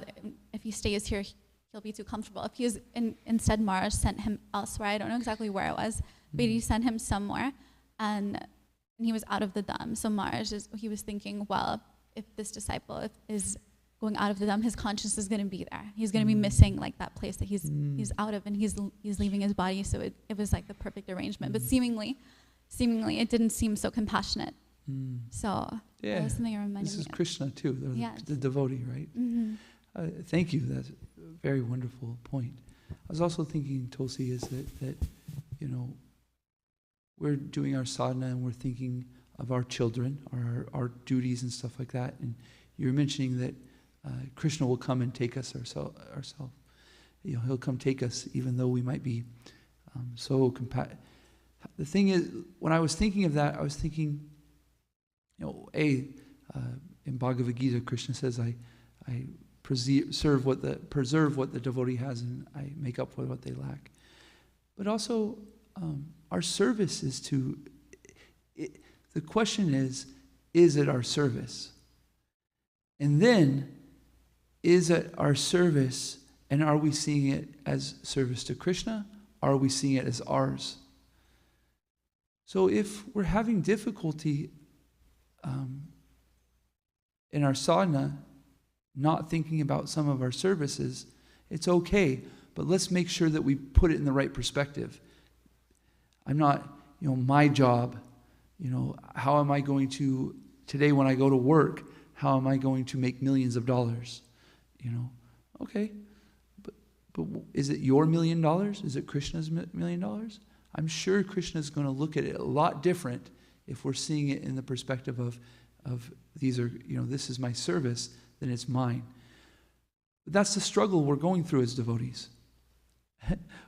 if he stays here, he'll be too comfortable. If he was instead Maharaj sent him elsewhere, I don't know exactly where it was, but he sent him somewhere, and he was out of the dham. So Maharaj he was thinking, well, if this disciple is going out of the dham, his conscience is going to be there. He's going to be missing like that place that he's out of, and he's leaving his body. So it was like the perfect arrangement. But seemingly it didn't seem so compassionate. So that was something I reminded me of. This is Krishna too, Yes. the devotee, right? Thank you. That's a very wonderful point. I was also thinking, Tulsi, is that you know, we're doing our sadhana and we're thinking of our children, our duties and stuff like that. And you're mentioning that Krishna will come and take us ourselves. You know, he'll come take us, even though we might be so The thing is, when I was thinking of that, I was thinking, you know, in Bhagavad Gita, Krishna says, I preserve what the devotee has, and I make up for what they lack. But also, our service is to. The question is it our service? And then, is it our service, and are we seeing it as service to Krishna? Or are we seeing it as ours? So if we're having difficulty in our sadhana, not thinking about some of our services, it's okay, but let's make sure that we put it in the right perspective. I'm not, you know, my job, you know, how am I going to, today when I go to work, how am I going to make millions of dollars? You know, okay, but is it your $1 million? Is it Krishna's $1 million? I'm sure Krishna's going to look at it a lot different if we're seeing it in the perspective of these are, you know, this is my service, then it's mine. But that's the struggle we're going through as devotees.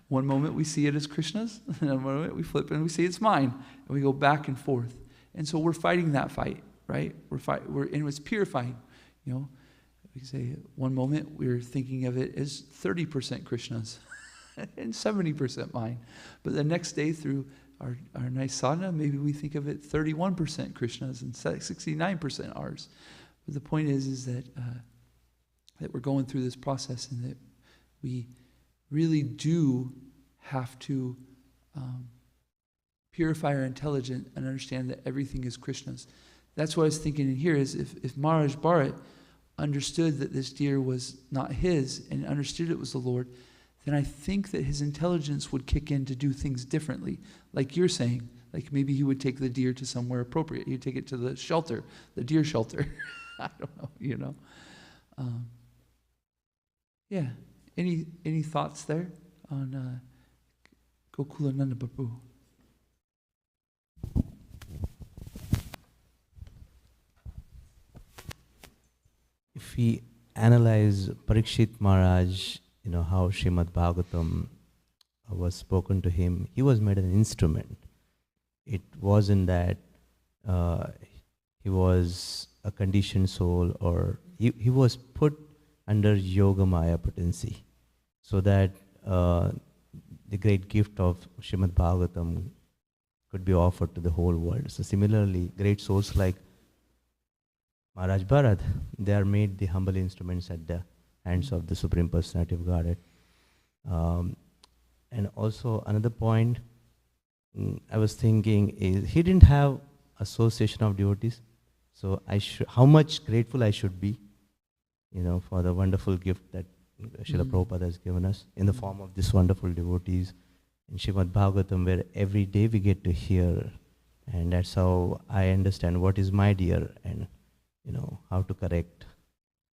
One moment we see it as Krishna's, and another moment we flip and we see it's mine, and we go back and forth. And so we're fighting that fight, right? And it's purifying, you know. We say one moment we're thinking of it as 30% Krishna's and 70% mine. But the next day through our nice sadhana, maybe we think of it 31% Krishna's and 69% ours. But the point is that we're going through this process, and that we really do have to purify our intelligence and understand that everything is Krishna's. That's what I was thinking in here is if Maharaj Bharat understood that this deer was not his and understood it was the Lord, then I think that his intelligence would kick in to do things differently. Like you're saying, like maybe he would take the deer to somewhere appropriate. He'd take it to the shelter, the deer shelter. I don't know, you know. Yeah. Any thoughts there on Gokulananda Babu? If we analyze Parikshit Maharaj, you know, how Srimad Bhagavatam was spoken to him, he was made an instrument. It wasn't that he was a conditioned soul, or he was put under Yoga Maya potency, so that the great gift of Srimad Bhagavatam could be offered to the whole world. So similarly, great souls like Maharaj Bharat, they are made the humble instruments at the hands of the Supreme Personality of Godhead. And also another point I was thinking is he didn't have association of devotees. So how much grateful I should be, you know, for the wonderful gift that Srila Prabhupada has given us in the form of these wonderful devotees in Srimad Bhagavatam, where every day we get to hear, and that's how I understand what is my dear and, you know, how to correct,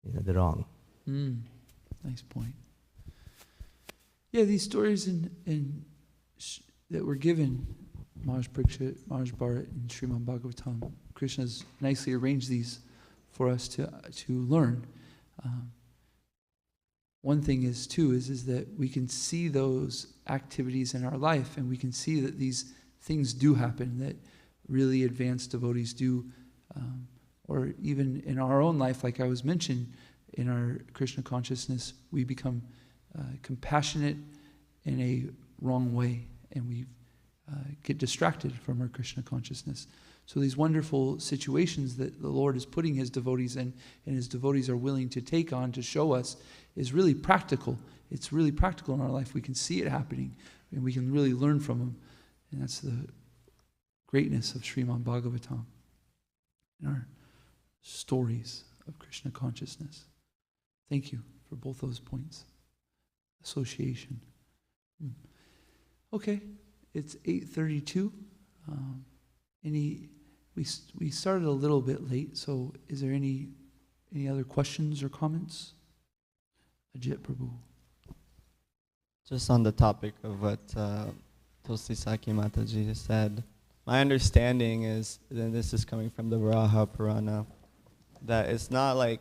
you know, the wrong. Nice point. Yeah, these stories that were given, Maharaj Parikshit, Maharaj Bharat, and Srimad Bhagavatam, Krishna's nicely arranged these for us to learn. One thing is that we can see those activities in our life, and we can see that these things do happen, that really advanced devotees do, or even in our own life, like I was mentioned, in our Krishna consciousness, we become compassionate in a wrong way, and we get distracted from our Krishna consciousness. So these wonderful situations that the Lord is putting his devotees in, and his devotees are willing to take on to show us, is really practical. It's really practical in our life. We can see it happening, and we can really learn from them. And that's the greatness of Srimad Bhagavatam in our stories of Krishna consciousness. Thank you for both those points. Association. Okay, it's 8:32. We started a little bit late, so is there any other questions or comments? Ajit Prabhu. Just on the topic of what Tulsi Saki Mataji said, my understanding is, and this is coming from the Varaha Purana, that it's not like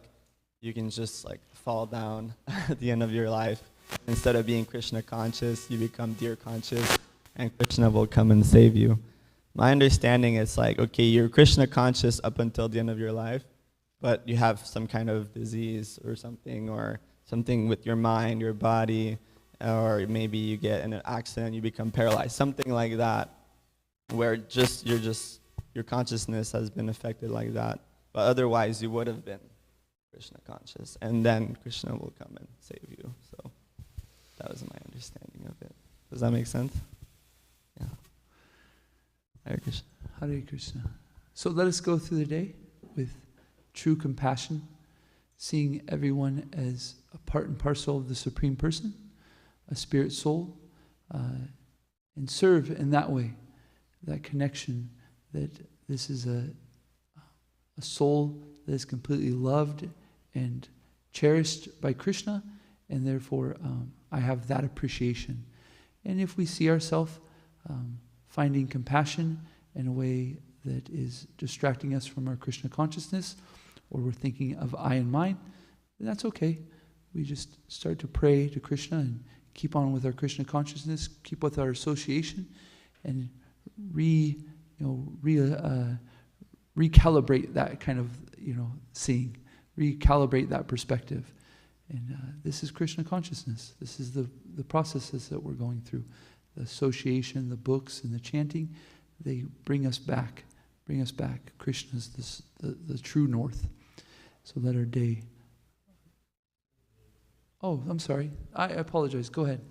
you can just like fall down at the end of your life. Instead of being Krishna conscious, you become deer conscious, and Krishna will come and save you. My understanding is like, okay, you're Krishna conscious up until the end of your life, but you have some kind of disease or something with your mind, your body, or maybe you get in an accident, you become paralyzed, something like that, where your consciousness has been affected like that. But otherwise, you would have been Krishna conscious, and then Krishna will come and save you. So that was my understanding of it. Does that make sense? Yeah. Hare Krishna. Hare Krishna. So let us go through the day with true compassion, seeing everyone as a part and parcel of the Supreme Person, a spirit soul, and serve in that way, that connection, that this is a soul that is completely loved and cherished by Krishna, and therefore I have that appreciation. And if we see ourselves finding compassion in a way that is distracting us from our Krishna consciousness, or we're thinking of I and mine, then that's okay. We just start to pray to Krishna and keep on with our Krishna consciousness, keep with our association, and recalibrate that kind of seeing, recalibrate that perspective. And this is Krishna consciousness. This is the processes that we're going through. The association, the books, and the chanting, they bring us back. Krishna's the true north. So let our day... Oh, I'm sorry. I apologize. Go ahead.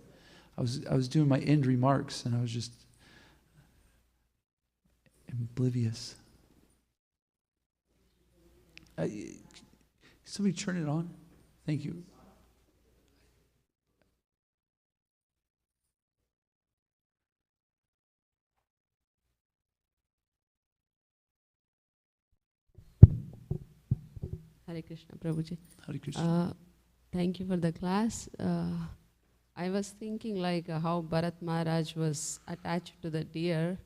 I was doing my end remarks, and I was just oblivious. Somebody turn it on. Thank you. Hare Krishna, Prabhuji. Hare Krishna. Thank you for the class. I was thinking like how Bharat Maharaj was attached to the deer.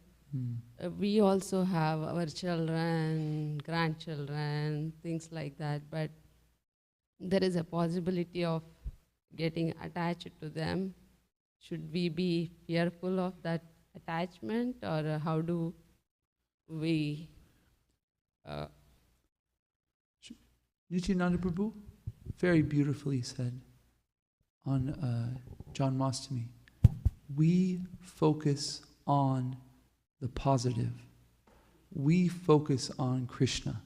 We also have our children, grandchildren, things like that, but there is a possibility of getting attached to them. Should we be fearful of that attachment, or how do we... Nityananda Prabhu very beautifully said on John Mastami, we focus on the positive. We focus on Krishna.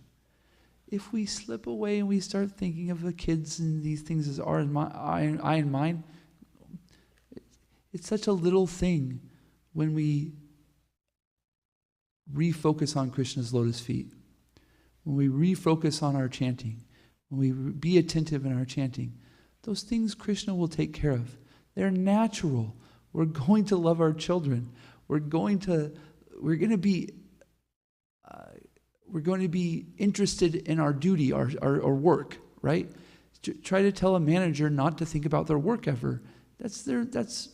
If we slip away and we start thinking of the kids and these things as I and mine, it's such a little thing when we refocus on Krishna's lotus feet, when we refocus on our chanting, when we be attentive in our chanting. Those things Krishna will take care of. They're natural. We're going to love our children. We're going to be interested in our duty, our work, right? Try to tell a manager not to think about their work ever. That's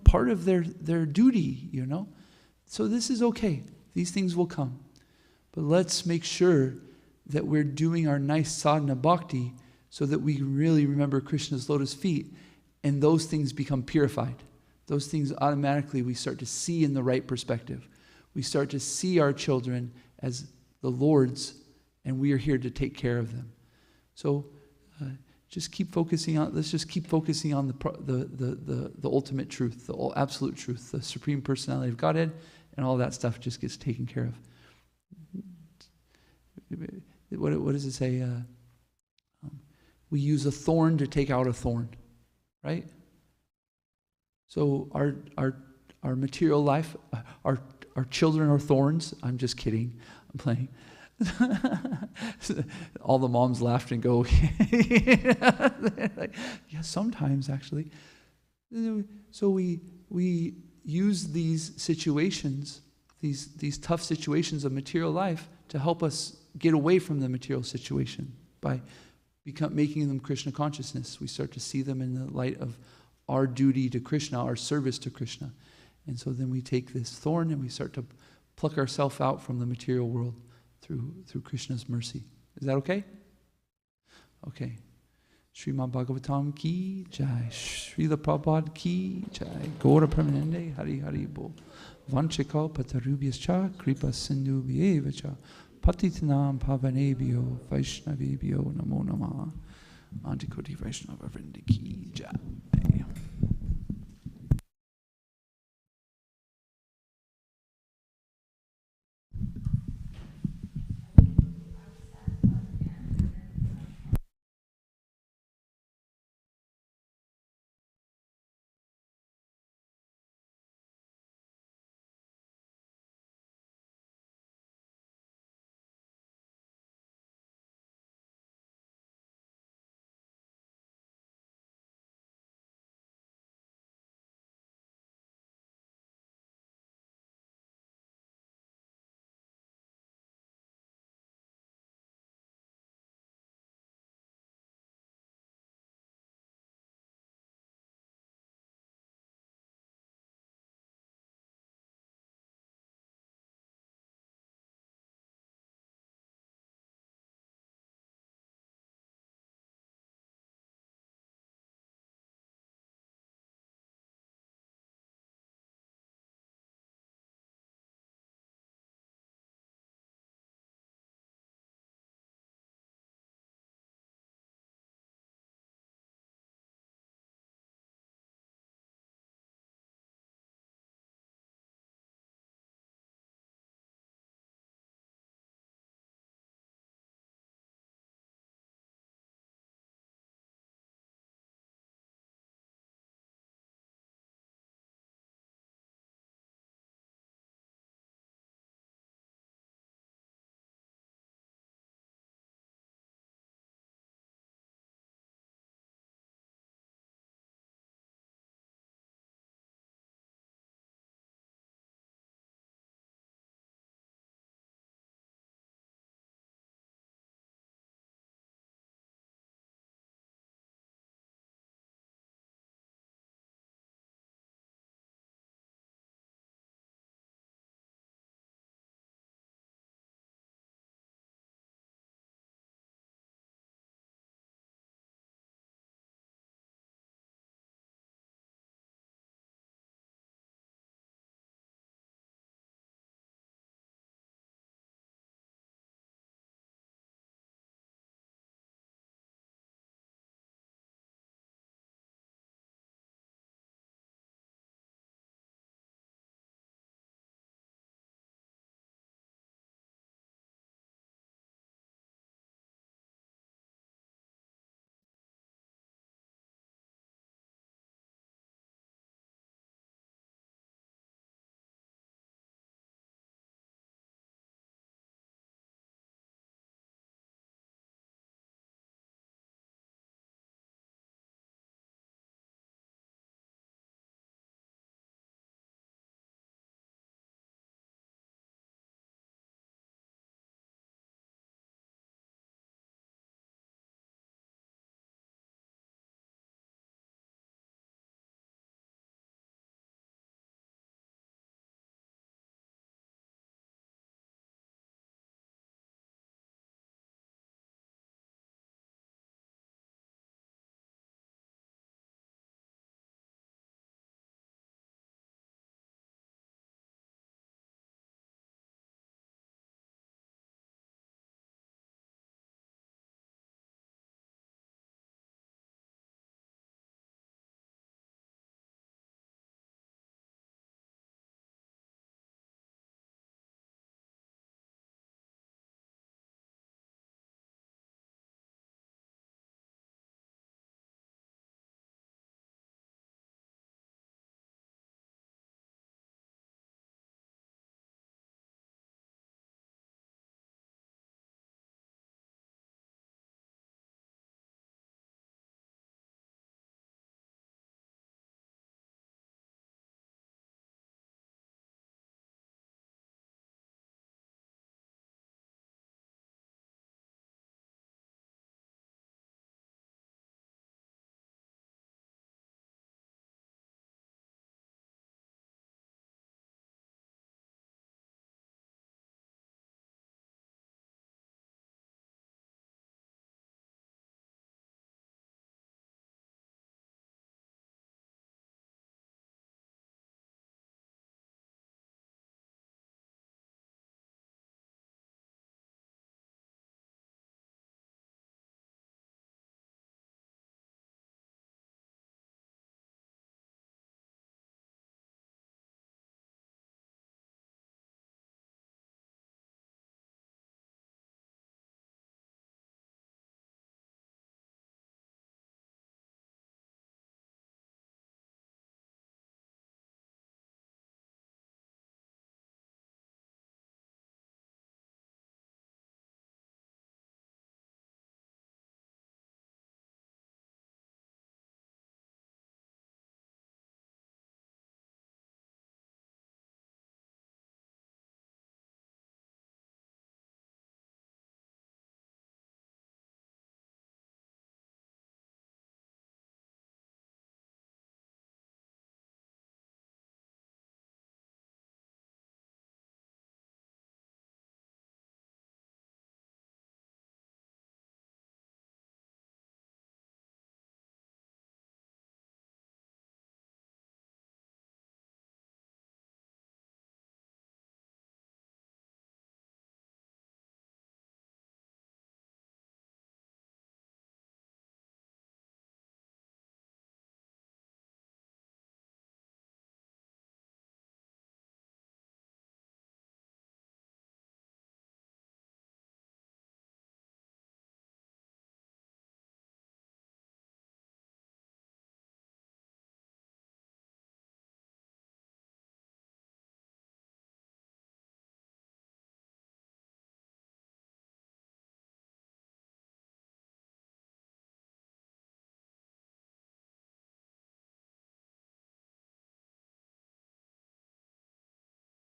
part of their duty, So this is okay. These things will come. But let's make sure that we're doing our nice sadhana bhakti so that we really remember Krishna's lotus feet, and those things become purified. Those things automatically we start to see in the right perspective. We start to see our children as the Lord's, and we are here to take care of them. So let's just keep focusing on the ultimate truth, the absolute truth, the Supreme Personality of Godhead, and all that stuff just gets taken care of. what does it say? We use a thorn to take out a thorn, right? So our material life, our children are thorns. I'm just kidding. I'm playing. All the moms laughed and go, like, yeah, sometimes actually. So we use these situations, these tough situations of material life to help us get away from the material situation by making them Krishna consciousness. We start to see them in the light of our duty to Krishna, our service to Krishna. And so then we take this thorn and we start to pluck ourselves out from the material world through Krishna's mercy. Is that okay? Okay. Srimad Bhagavatam ki jai, Srila Prabhupada ki jai, Gaura Pramanande Hari Hari Bo, Vanchika Patarubhyascha, Kripa Sindhu Vyevacha, Patitanam Pavanebhyo, Vaishnavebhyo Namo Namah, Antikoti Vaishnava Vrindi ki jai.